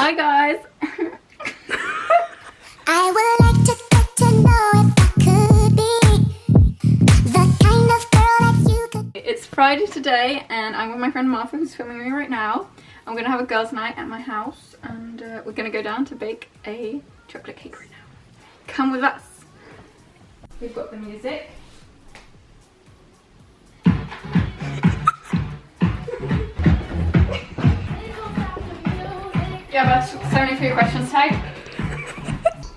Hi guys. I would like to get to know if I could be the kind of girl that you could. It's Friday today and I'm with my friend Martha who's filming me right now. I'm gonna have a girls' night at my house and we're gonna go down to bake a chocolate cake right now. Come with us. We've got the music. Yeah, but 73 questions tag.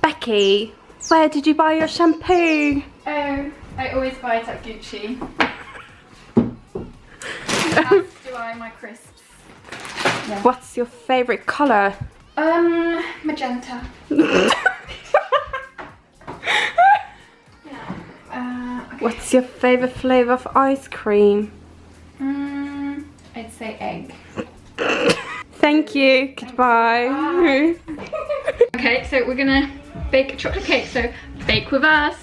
Becky, where did you buy your shampoo? Oh, I always buy it at Gucci. As do I my crisps. Yeah. What's your favourite colour? Magenta. What's your favourite flavour of ice cream? I'd say egg. Thank you, goodbye. Okay, so we're gonna bake a chocolate cake, so bake with us.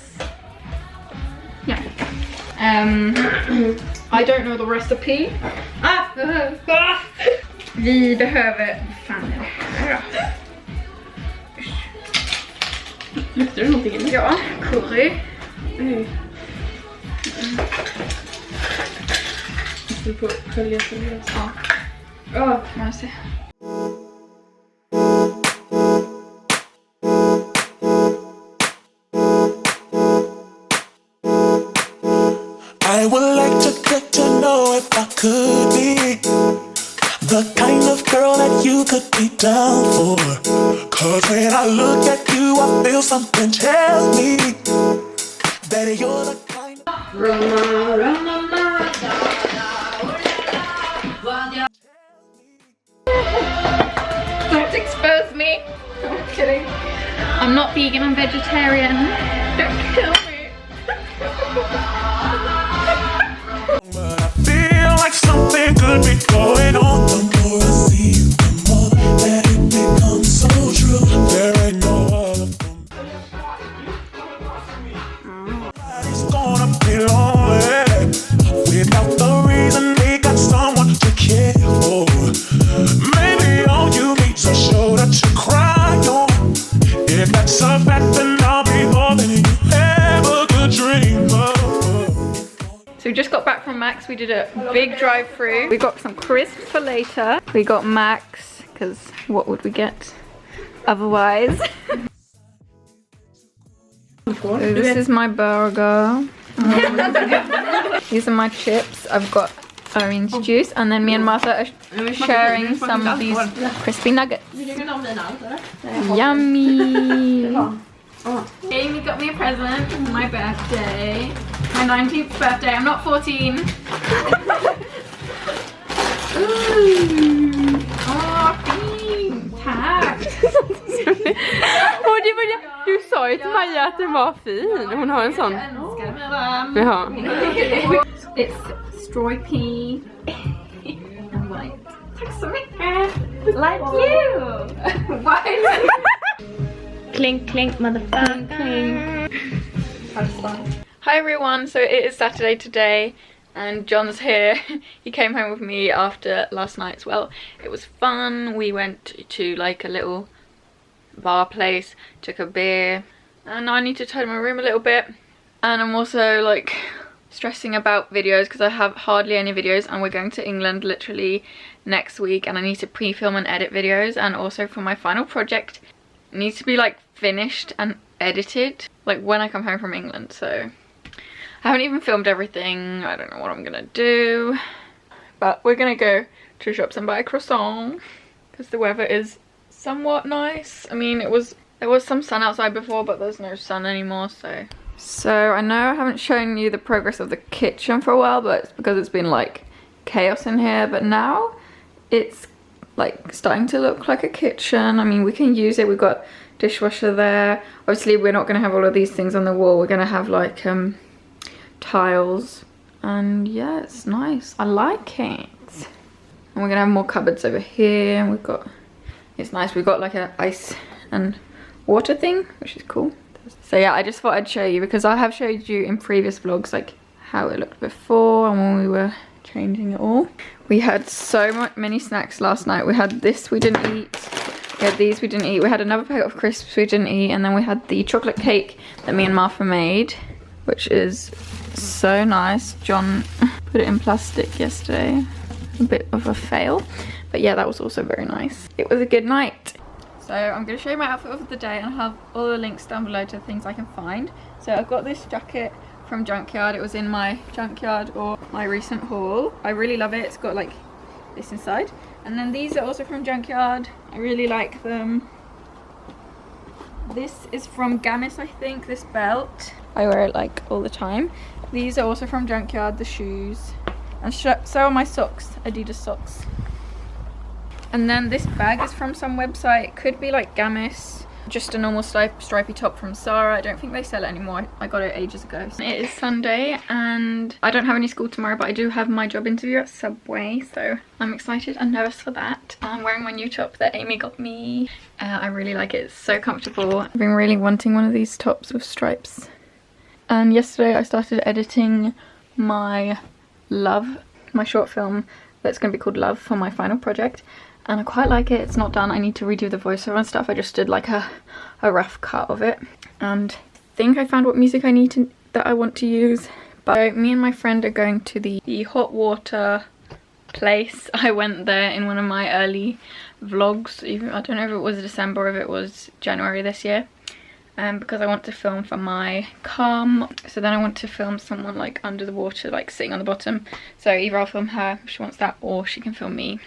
Yeah. I don't know the recipe. Vi behöver... Fan är det här då? Luktar det någonting eller? Ja, curry. Du får skölja. Ja. Ja, man ser. I would like to get to know if I could be the kind of girl that you could be down for. Cause when I look at you, I feel something tell me that you're the kind Don't expose me. I'm kidding. I'm not vegan, I'm vegetarian. Don't kill me. But I feel like something could be going on. The more I see you, the more that it becomes so true. There ain't no other for me. It's gonna be lonely without the reason they got someone to care for. Maybe all you need's a shoulder to cry on. If that's a fact, then I'll be more than you ever could dream of. So we just got back from Mac's. We did a big drive through. We got some crisps for later. We got Mac's because what would we get otherwise? So this is my burger. These are my chips. I've got orange juice and then me and Martha are sharing some of these crispy nuggets. Yummy! Amy got me a present for my birthday. My 19th birthday. I'm not 14. Ooh. Oh, fin! Tack! Du sa ju till Maja att den var fin. Hon har en sån. Jaha. It's straw pea and white. Tack så mycket! Like you! White! Clink, clink, motherfucker. Clink. Hi everyone, so it is Saturday today and John's here. He came home with me after last night as well. It was fun. We went to like a little bar place, took a beer, and I need to tidy my room a little bit. And I'm also like stressing about videos because I have hardly any videos and we're going to England literally next week and I need to pre-film and edit videos, and also for my final project it needs to be like finished and edited like when I come home from England. So I haven't even filmed everything. I don't know what I'm gonna do, but we're gonna go to shops and buy a croissant because the weather is somewhat nice. I mean, there was some sun outside before, but there's no sun anymore. So I know I haven't shown you the progress of the kitchen for a while, but it's because it's been like chaos in here, but now it's like starting to look like a kitchen. I mean, we can use it. We've got dishwasher there. Obviously we're not going to have all of these things on the wall. We're going to have like tiles, and yeah, it's nice. I like it. And we're going to have more cupboards over here, and we've got, it's nice, we've got like an ice and water thing, which is cool. So yeah, I just thought I'd show you because I have showed you in previous vlogs like how it looked before and when we were changing it all. We had so many snacks last night. We had this we didn't eat. Yeah, these we didn't eat. We had another packet of crisps we didn't eat, and then we had the chocolate cake that me and Martha made, which is so nice. John put it in plastic yesterday. A bit of a fail, but yeah, that was also very nice. It was a good night. So I'm going to show you my outfit of the day, and I'll have all the links down below to things I can find. So I've got this jacket from Junkyard. It was in my Junkyard or my recent haul. I really love it. It's got like this inside. And then these are also from Junkyard. I really like them. This is from Gamis, I think, this belt. I wear it like all the time. These are also from Junkyard, the shoes. And so are my socks, Adidas socks. And then this bag is from some website. It could be like Gamis. Just a normal stripy top from Zara. I don't think they sell it anymore. I got it ages ago. It is Sunday and I don't have any school tomorrow, but I do have my job interview at Subway, so I'm excited and nervous for that. I'm wearing my new top that Amy got me. I really like it. It's so comfortable. I've been really wanting one of these tops with stripes. And yesterday I started editing my short film that's going to be called Love for my final project. And I quite like it. It's not done. I need to redo the voiceover and stuff. I just did like a rough cut of it. And I think I found what music that I want to use. But me and my friend are going to the hot water place. I went there in one of my early vlogs. I don't know if it was December or if it was January this year. Because I want to film for my calm. So then I want to film someone like under the water, like sitting on the bottom. So either I'll film her if she wants that, or she can film me.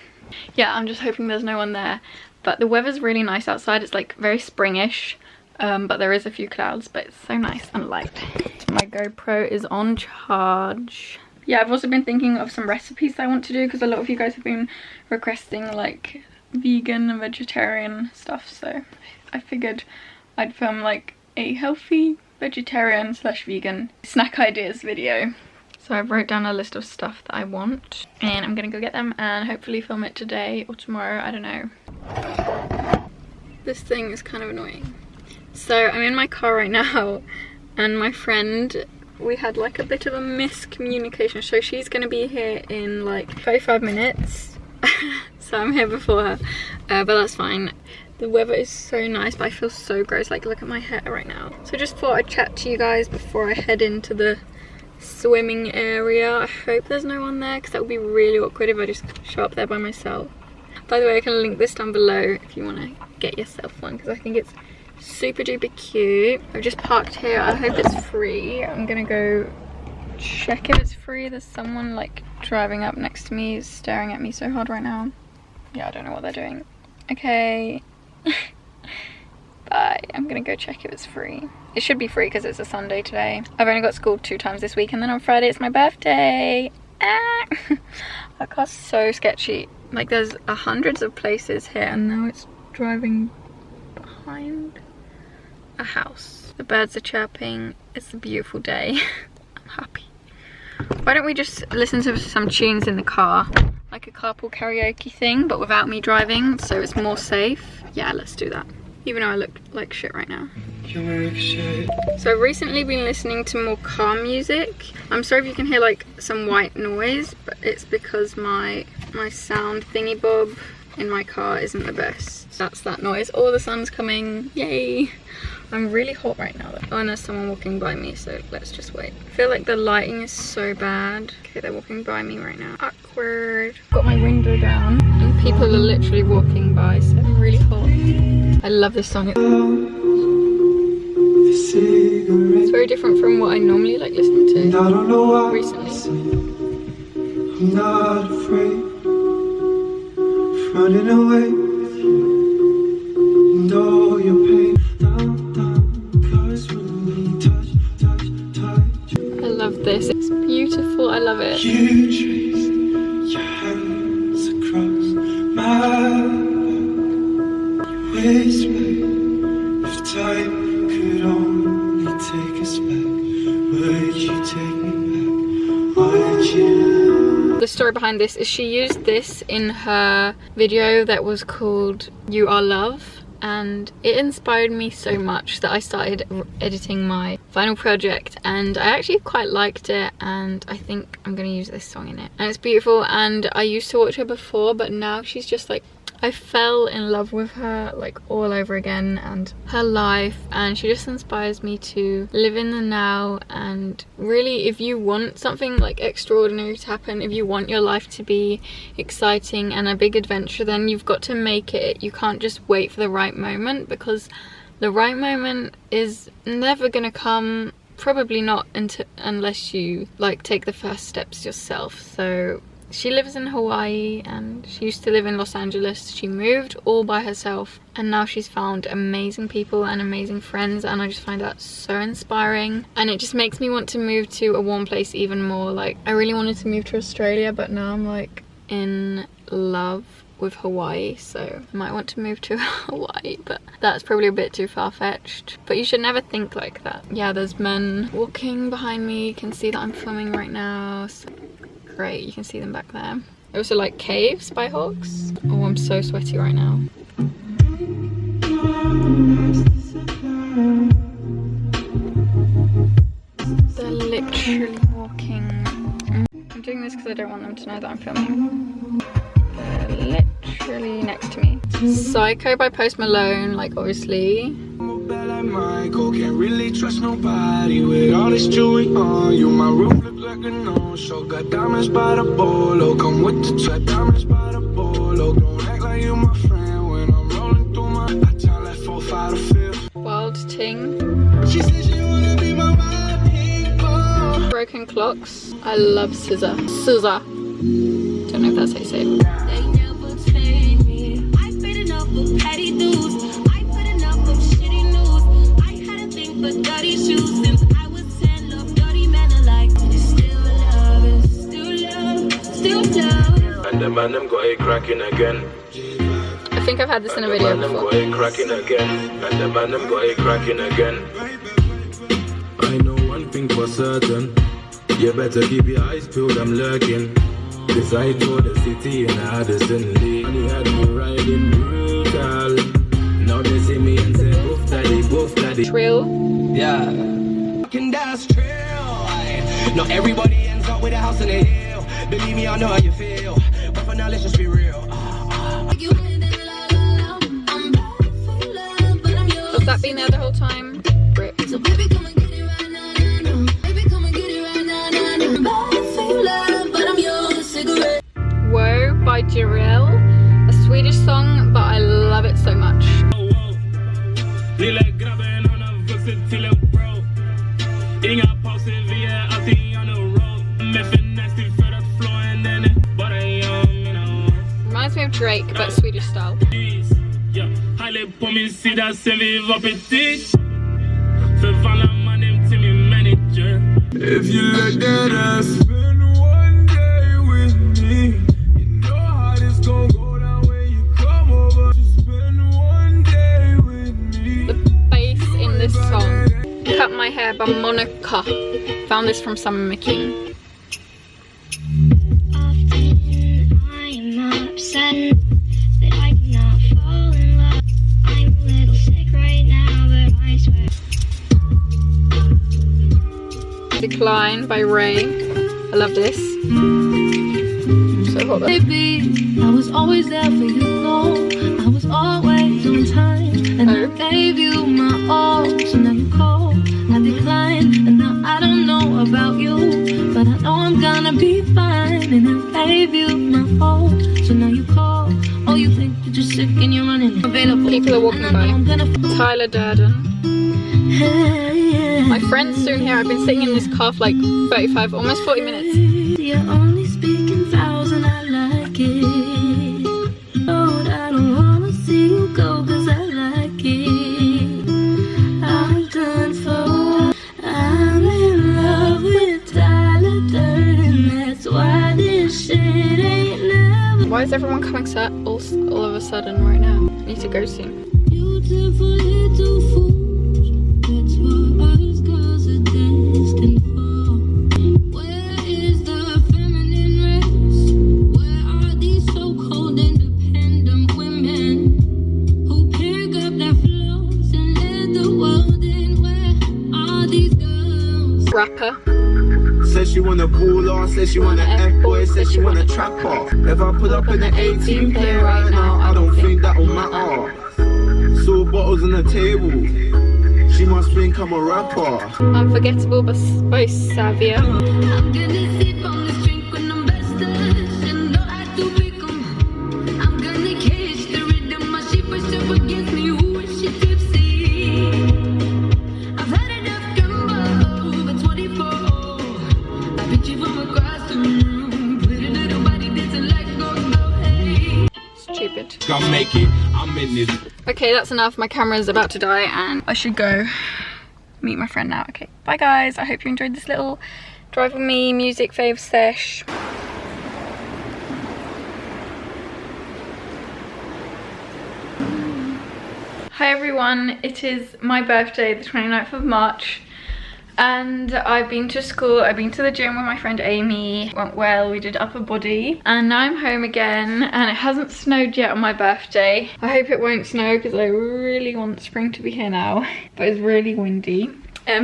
Yeah, I'm just hoping there's no one there. But the weather's really nice outside. It's like very springish, but there is a few clouds, but it's so nice and light. My GoPro is on charge. Yeah, I've also been thinking of some recipes I want to do, because a lot of you guys have been requesting like vegan and vegetarian stuff, so I figured I'd film like a healthy vegetarian / vegan snack ideas video. So I wrote down a list of stuff that I want, and I'm gonna go get them and hopefully film it today or tomorrow, I don't know. This thing is kind of annoying. So I'm in my car right now, and my friend, we had like a bit of a miscommunication. So she's gonna be here in like 35 minutes. So I'm here before her, but that's fine. The weather is so nice, but I feel so gross. Like, look at my hair right now. So I just thought I'd chat to you guys before I head into the swimming area. I hope there's no one there, because that would be really awkward if I just show up there by myself. By the way, I can link this down below if you want to get yourself one, because I think it's super duper cute. I've just parked here. I hope it's free. I'm gonna go check if it's free. There's someone like driving up next to me, staring at me so hard right now. Yeah, I don't know what they're doing. Okay. Bye. I'm gonna go check if it's free. It should be free because it's a Sunday today. I've only got school 2 times this week, and then on Friday it's my birthday. Ah! That car's so sketchy. Like, there's hundreds of places here, and now it's driving behind a house. The birds are chirping. It's a beautiful day. I'm happy. Why don't we just listen to some tunes in the car? Like a carpool karaoke thing, but without me driving, so it's more safe. Yeah, let's do that. Even though I look like shit right now. So I've recently been listening to more calm music. I'm sorry if you can hear like some white noise, but it's because my sound thingy bob in my car isn't the best. That's that noise. Oh, the sun's coming. Yay. I'm really hot right now though. Oh, and there's someone walking by me, so let's just wait. I feel like the lighting is so bad. Okay, they're walking by me right now. Awkward. Got my window down and people are literally walking by, so I'm really hot. I love this song. It's very different from what I normally like listening to recently. I'm not afraid of running away with you and all your pain. I love this. It's beautiful. I love it. You trace your hands across my waist, if time could only take us back, would you take me back? Would you? The story behind this is she used this in her video that was called You Are Love, and it inspired me so much that I started editing my final project, and I actually quite liked it, and I think I'm gonna use this song in it. And it's beautiful, and I used to watch her before, but now she's just like I fell in love with her like all over again and her life, and she just inspires me to live in the now. And really, if you want something like extraordinary to happen, if you want your life to be exciting and a big adventure, then you've got to make it. You can't just wait for the right moment, because the right moment is never gonna come, probably not unless you like take the first steps yourself. So she lives in Hawaii and she used to live in Los Angeles. She moved all by herself and now she's found amazing people and amazing friends, and I just find that so inspiring, and it just makes me want to move to a warm place even more. Like, I really wanted to move to Australia, but now I'm like in love with Hawaii, so I might want to move to Hawaii, but that's probably a bit too far-fetched. But you should never think like that. Yeah, there's men walking behind me. You can see that I'm filming right now, so great, you can see them back there. I also like caves by hawks. Oh, I'm so sweaty right now. They're literally walking. I'm doing this because I don't want them to know that I'm filming. They're literally next to me. Psycho by Post Malone, like obviously. Michael, can't really trust nobody with all this jewelry on you. My room look like a no-show. Got diamonds by the bolo. Come with the trap, diamonds by the bolo. Don't act like you my friend when I'm rolling through my. I tell that 4, 5 to 5. Wild Ting. She said she wanna be my people. Broken Clocks. I love Scissor. Scissor. Don't know if that's how you say it. They never take me. I paid enough for petty dues. I put enough of shitty news. I had a thing for dirty shoes since I was 10. Love dirty men alike. Still love, still love, still love. And the man them got it cracking again. I think I've had this in a video before. Got it cracking again. And the man them got it cracking again. I know one thing for certain. You better keep your eyes peeled, I'm lurking. This I told the city and I Addison Lee. And he had me riding brutal. Now they see me and say, boof daddy, boof daddy. Trill. Yeah. Fucking that's trill. Not everybody ends up with a house in a hill. Believe me, I know how you feel. But for now, let's just be real. Has that been there the whole time? Rip. So baby, come and get it right now. Baby, come and get it right now. Bad for your love, but I'm yours. Cigarette. Whoa by Jireel. A Swedish song, but I love it so much. Reminds me of Drake, but Swedish style. If you let that ass spend one day with me, you know how this gon' go down when you come over. Just spend one day with me. The bass in this song. Cut My Hair by Monica. Found this from Summer McKean. Often I am upset that I cannot fall in love. I'm a little sick right now, but I swear. Decline by Ray. I love this. So hold on. Baby, I was always there for you, no. I was always on time, and I gave you my all. So now you call, I decline, and now I don't know about you, but I know I'm gonna be fine, and I gave you my all. So now you call, oh you think you're just sick and you're running available. People are walking by. Tyler Durden. My friend's soon here. I've been sitting in this car for like 35, almost 40 minutes. You're only speaking vows and I like it. Lord, I don't wanna see you go cause I like it. I'm done for. I'm in love with Tyler Durden. That's why this shit ain't never. Why is everyone coming all of a sudden right now? I need to go soon. Beautiful little fool. That's what us girls are destined for. Where is the feminine race? Where are these so-called independent women who pick up their flaws and let the world in? Where are these girls? Rapper. Says she wanna pull off, says she wanna F-boy, says she wanna trap off. If I pull up in the 18 play right now, I don't bottles on the table. She must think I'm a rapper. Unforgettable by Savia. I'm gonna sip on this drink when I'm bested, and don't have to pick 'em. I'm gonna catch the rhythm, my sheep is up against me. Who is she tipsy? I've had enough gumbo over 24. I beat you from across the room. Pretty little body dancing like go-go, hey. Stupid. Gonna make it, I'm in this. Okay, that's enough. My camera's about to die and I should go meet my friend now. Okay, bye guys. I hope you enjoyed this little drive with me music fave sesh. Hi everyone, it is my birthday, the 29th of March. And I've been to school, I've been to the gym with my friend Amy, it went well, we did upper body, and now I'm home again, and it hasn't snowed yet on my birthday. I hope it won't snow because I really want spring to be here now, but it's really windy.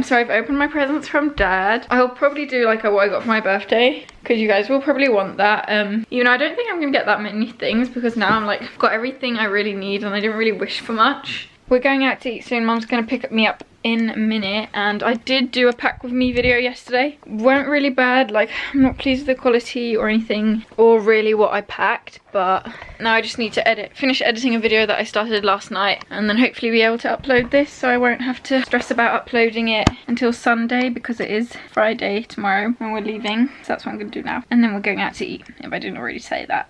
So I've opened my presents from Dad. I'll probably do like what I got for my birthday, because you guys will probably want that. You know, I don't think I'm gonna get that many things because now I'm like, I've got everything I really need and I didn't really wish for much. We're going out to eat soon. Mum's gonna pick me up in a minute, and I did do a pack with me video yesterday. Weren't really bad, like I'm not pleased with the quality or anything or really what I packed, but now I just need to finish editing a video that I started last night, and then hopefully be able to upload this so I won't have to stress about uploading it until Sunday, because it is Friday tomorrow when we're leaving. So that's what I'm gonna do now, and then we're going out to eat, if I didn't already say that.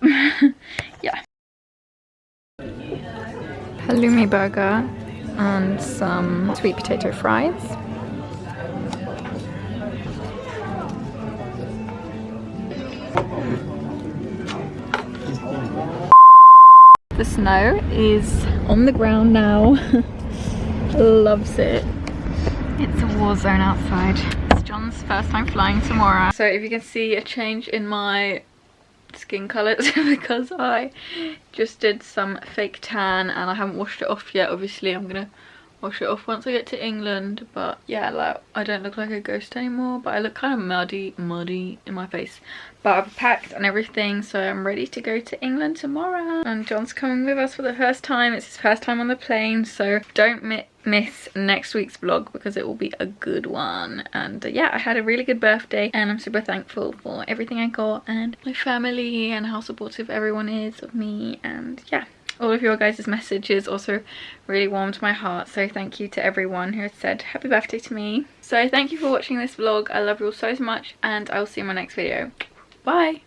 Yeah. Halloumi burger and some sweet potato fries. The snow is on the ground now. Loves it. It's a war zone outside. It's John's first time flying tomorrow. So if you can see a change in my skin colours because I just did some fake tan and I haven't washed it off yet. Obviously I'm gonna wash it off once I get to England, but yeah, like I don't look like a ghost anymore, but I look kind of muddy in my face. But I've packed and everything, so I'm ready to go to England tomorrow, and John's coming with us for the first time. It's his first time on the plane, so don't miss next week's vlog because it will be a good one. And yeah, I had a really good birthday and I'm super thankful for everything I got and my family and how supportive everyone is of me. And yeah, all of your guys' messages also really warmed my heart, so thank you to everyone who has said happy birthday to me. So thank you for watching this vlog. I love you all so much, and I will see you in my next video. Bye.